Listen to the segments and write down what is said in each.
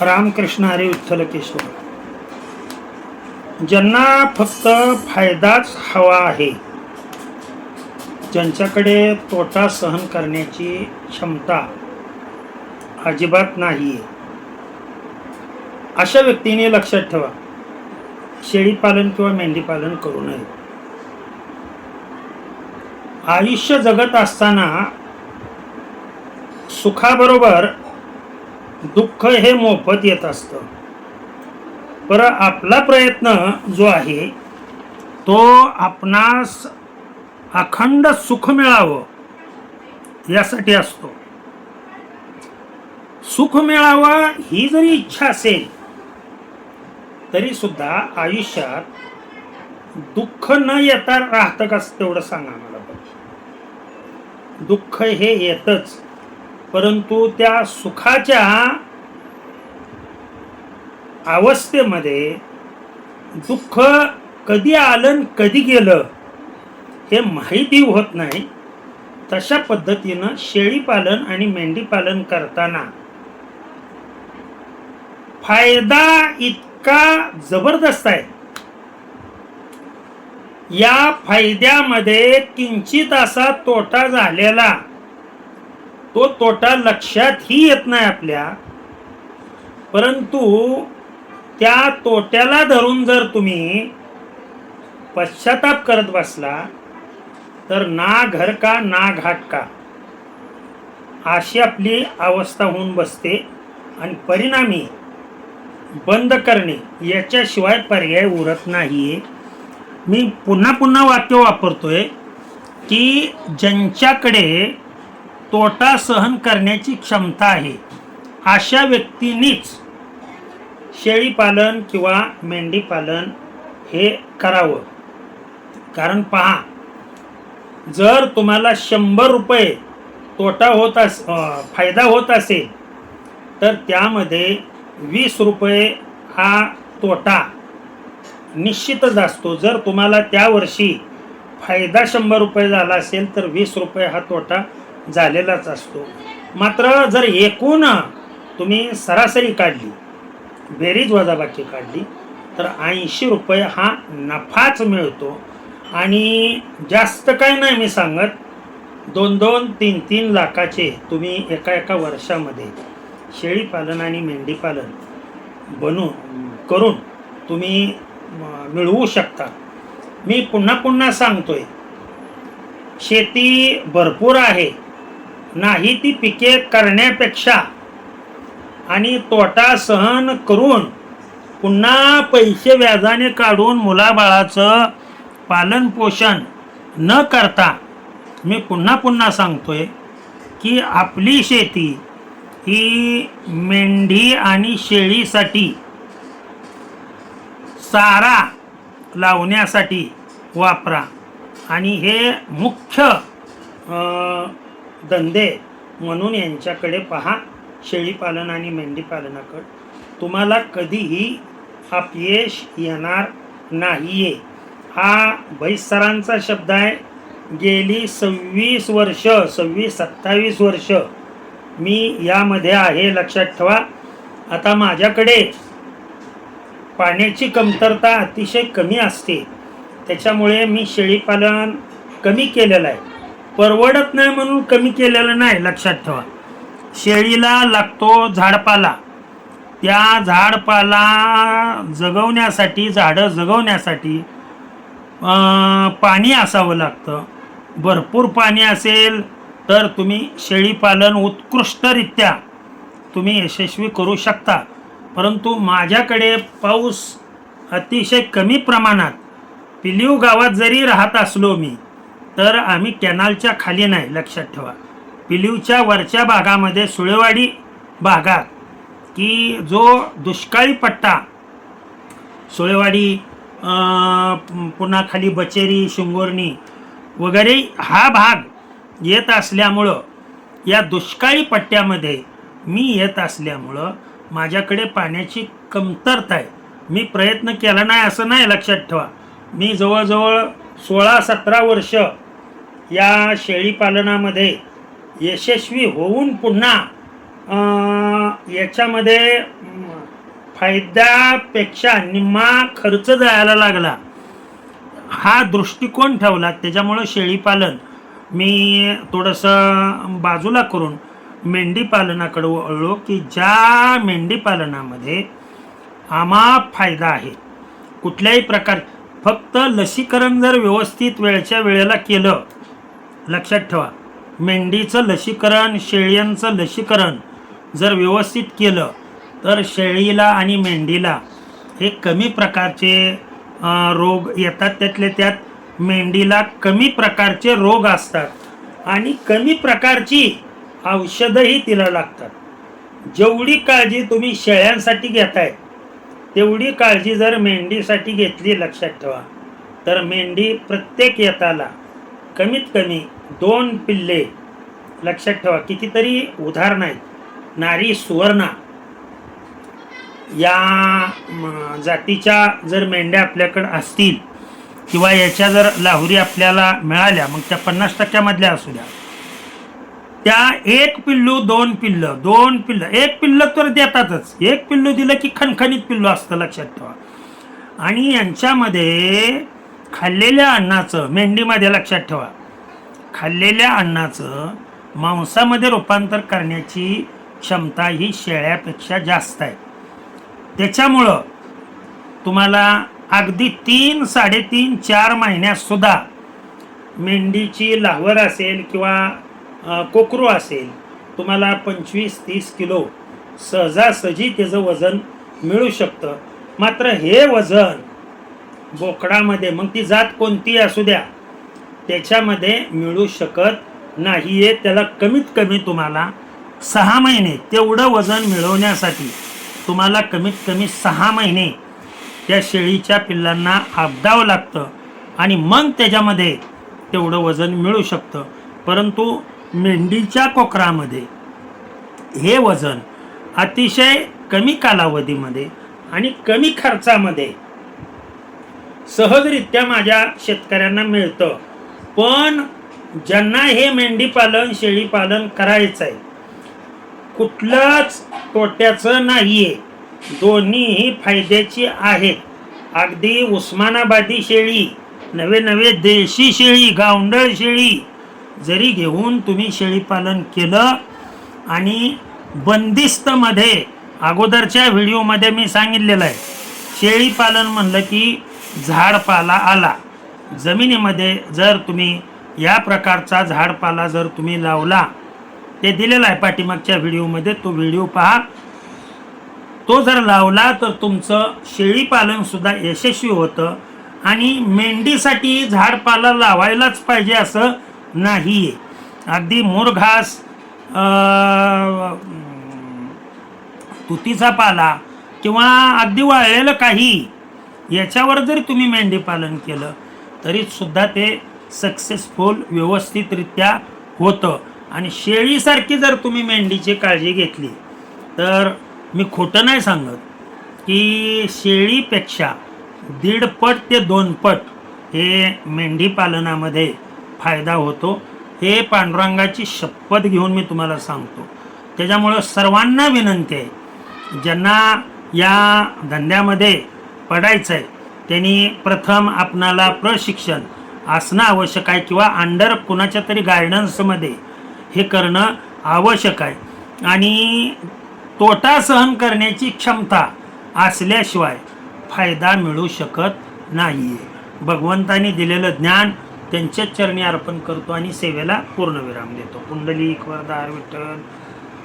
रामकृष्ण हरी विठ्ठल केशव. ज्यांना फक्त फायदाच हवा आहे, ज्यांच्याकडे तोटा सहन करण्याची क्षमता अजिबात नाहीये, अशा व्यक्तीने लक्षात ठेवा, शेळीपालन किंवा मेंढीपालन करू नये. आयुष्य जगत असताना सुखाबरोबर दुःख हे मोफत येत असतं. पर आपला प्रयत्न जो आहे तो आपणास अखंड सुख मिळावं यासाठी असतो. सुख मिळावं ही जरी इच्छा असेल तरी सुद्धा आयुष्यात दुःख न येता राहतं का तेवढं सांगा मला. दुःख हे येतच, परंतु त्या सुखाच्या अवस्थेमध्ये दुःख कधी आलं कधी गेलं हे माहिती होत नाही. तशा पद्धतीनं शेळीपालन आणि मेंढीपालन करताना फायदा इतका जबरदस्त आहे, या फायद्यामध्ये किंचित असा तोटा झालेला तो तोटा लक्षातही येत नाही आपल्या. परंतु त्या तोट्याला धरून जर तुम्ही पश्चाताप करत बसला तर ना घर का ना घाट का अशी आपली अवस्था होऊन बसते आणि परिणामी बंद करणे याच्याशिवाय पर्याय उरत नाहीये. मी पुन्हा पुन्हा वाक्य वापरतोय की ज्यांच्याकडे तोटा सहन करण्याची क्षमता आहे अशा व्यक्तींनीच शेळीपालन किंवा मेंढीपालन हे करावं. कारण पहा, जर तुम्हाला 100 रुपये तोटा होत फायदा होत असेल तर त्यामध्ये 20 रुपये हा तोटा निश्चितच असतो. जर तुम्हाला त्या वर्षी फायदा 100 रुपये झाला असेल तर 20 रुपये हा तोटा झालेलाच असतो. मात्र जर एकूण तुम्ही सरासरी काढली, बेरीज वजाबाकी काढली तर 80 रुपये हा नफाच मिळतो. आणि जास्त काय नाही मी सांगत, 2-2, 3-3 लाखाचे तुम्ही एका वर्षामध्ये शेळीपालन आणि मेंढीपालन करून तुम्ही मिळवू शकता. मी पुन्हा पुन्हा सांगतोय, शेती भरपूर आहे, नाही ती पिके करण्यापेक्षा आणि तोटा सहन करून पुन्हा पैसे व्याजाने काढून मुलाबाळाचं पालन पोषण न करता, मी पुन्हा पुन्हा सांगतोय की आपली शेती ही मेंढी आणि शेळीसाठी चारा लावण्यासाठी वापरा. आणि हे मुख्य धंदे म्हणून यांच्याकडे पहा. शेळीपालन आणि मेंढीपालनाकडे तुम्हाला कधीही अपयश येणार नाहीये. हा भैस सरांचा शब्द आहे. गेली 26-27 वर्ष मी यामध्ये आहे, लक्षात ठेवा. आता माझ्याकडे पाण्याची कमतरता अतिशय कमी असते, त्याच्यामुळे मी शेळीपालन कमी केलेलं आहे. परवडत नाही म्हणून कमी केलेलं नाही, लक्षात ठेवा. शेळीला लागतो झाडपाला, त्या झाडपाला जगवण्यासाठी, झाडं जगवण्यासाठी पाणी असावं लागतं. भरपूर पाणी असेल तर तुम्ही शेळीपालन उत्कृष्टरित्या तुम्ही यशस्वी करू शकता. परंतु माझ्याकडे पाऊस अतिशय कमी प्रमाणात, पिलीव गावात जरी राहत असलो मी तर आम्ही कॅनलच्या खाली नाही, लक्षात ठेवा. पिलीवच्या वरच्या भागामध्ये सुळेवाडी भागात, की जो दुष्काळी पट्टा, सुळेवाडी पुन्हा खाली बचेरी, शिंगोर्णी वगैरे हा भाग येत असल्यामुळं, या दुष्काळी पट्ट्यामध्ये मी येत असल्यामुळं माझ्याकडे पाण्याची कमतरता आहे. मी प्रयत्न केला नाही असं नाही, लक्षात ठेवा. मी जवळजवळ 16-17 वर्ष या शेळीपालनामध्ये यशस्वी होऊन पुन्हा याच्यामध्ये फायद्यापेक्षा निम्मा खर्च जायला लागला, हा दृष्टिकोन ठेवला. त्याच्यामुळं शेळीपालन मी थोडंसं बाजूला करून मेंढी पालनाकडे वळलो, की ज्या मेंढी पालनामध्ये आमाप फायदा आहे. कुठल्याही प्रकार, फक्त लसीकरण जर व्यवस्थित वेळच्या वेळेला केलं, लक्षात ठेवा, मेंढीचं लसीकरण, शेळ्यांचं लसीकरण जर व्यवस्थित केलं तर शेळीला आणि मेंढीला हे कमी प्रकारचे रोग येतात. त्यातले त्यात मेंढीला कमी प्रकारचे रोग असतात आणि कमी प्रकारची औषधंही तिला लागतात. जेवढी काळजी तुम्ही शेळ्यांसाठी घेताय तेवढी काळजी जर मेंढीसाठी घेतली, लक्षात ठेवा, तर मेंढी प्रत्येक येताला कमीत कमी 2 पिल्ले, लक्षात ठेवा, कितीतरी उदाहरण आहेत. नारी सुवर्णा या जातीच्या जर मेंढ्या आपल्याकडे असतील किंवा याच्या जर लाहुरी आपल्याला मिळाल्या, मग त्या 50% मधल्या असू द्या, त्या 1 पिल्लू 2 पिल्लं 2 पिल्लं 1 पिल्लं तर देतातच. 1 पिल्लू दिलं की खणखणीत पिल्लू असतं, लक्षात ठेवा. आणि यांच्यामध्ये खाल्लेल्या अन्नाचं, मेंढीमध्ये लक्षात ठेवा, खाल्लेल्या अन्नाचं मांसामध्ये रूपांतर करण्याची क्षमता ही शेळ्यापेक्षा जास्त आहे. त्याच्यामुळं तुम्हाला अगदी 3, 3.5, 4 महिन्यात सुद्धा मेंढीची लावर असेल किंवा कोकरू असेल, तुम्हाला 25-30 किलो सहजासहजी त्याचं वजन मिळू शकतं. मात्र हे वजन बोकडामध्ये, मग ती जात कोणती असू द्या, त्याच्यामध्ये मिळू शकत नाही आहे. त्याला कमीत कमी तुम्हाला 6 महिने तेवढं वजन मिळवण्यासाठी तुम्हाला कमीत कमी 6 महिने त्या शेळीच्या पिल्लांना आबदावं लागतं आणि मग त्याच्यामध्ये तेवढं वजन मिळू शकतं. परंतु मेंढीच्या कोकरामध्ये हे वजन अतिशय कमी कालावधीमध्ये आणि कमी खर्चामध्ये सहजरित्या माझ्या शेतकऱ्यांना मिळतं. पण ज्यांना हे मेंढी पालन, शेळी पालन करायचं आहे, कुठलंच तोट्याचं नाहीये, दोन्हीही फायद्याची आहेत. अगदी उस्मानाबादी शेळी, नवे देशी शेळी, गावंढळ शेळी जरी घेऊन तुम्ही शेळी पालन केलं आणि बंदिस्तमध्ये, अगोदरच्या व्हिडिओमध्ये मी सांगितलेलं आहे, शेळी पालन म्हणलं की झाडपाला आला. जमिनीमध्ये जर तुम्ही या प्रकारचा झाडपाला जर तुम्ही लावला, ते दिलेला आहे पाठीमागच्या व्हिडिओमध्ये, तो व्हिडिओ पहा. तो जर लावला तर तुमचं शेळी पालन सुद्धा यशस्वी होतं. आणि मेंढीसाठी झाडपाला लावायलाच पाहिजे असं नाही आहे. अगदी मुरघास, तुतीचा पाला किंवा अगदी वाळलेलं काही, याच्यावर जरी तुम्ही मेंढी पालन केलं तरी सुद्धा ते सक्सेसफुल व्यवस्थितरित्या होतं. आणि शेळीसारखी जर तुम्ही मेंढीची काळजी घेतली तर मी खोटं नाही सांगत की शेळीपेक्षा 1.5 पट ते 2 पट हे मेंढी पालनामध्ये फायदा होतो. हे पांडुरंगाची शपथ घेऊन मी तुम्हाला सांगतो. त्याच्यामुळं सर्वांना विनंती आहे, ज्यांना या धंद्यामध्ये पडायचं आहे त्यांनी प्रथम आपणाला प्रशिक्षण असणं आवश्यक आहे किंवा अंडर कुणाच्या तरी गायडन्समध्ये हे करणं आवश्यक आहे. आणि तोटा सहन करण्याची क्षमता असल्याशिवाय फायदा मिळू शकत नाही आहे. भगवंतानी दिलेलं ज्ञान त्यांच्याच चरणी अर्पण करतो आणि सेवेला पूर्णविराम देतो. पुंडलिक वरदार विठ्ठल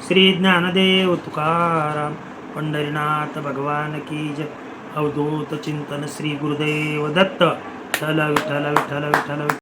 श्री ज्ञानदेव तुकाराम पंढरीनाथ भगवान की जय. अवधूत चिंतन श्री गुरुदेव दत्त. विठ्ठल विठ्ठल विठ्ठल विठ्ठल.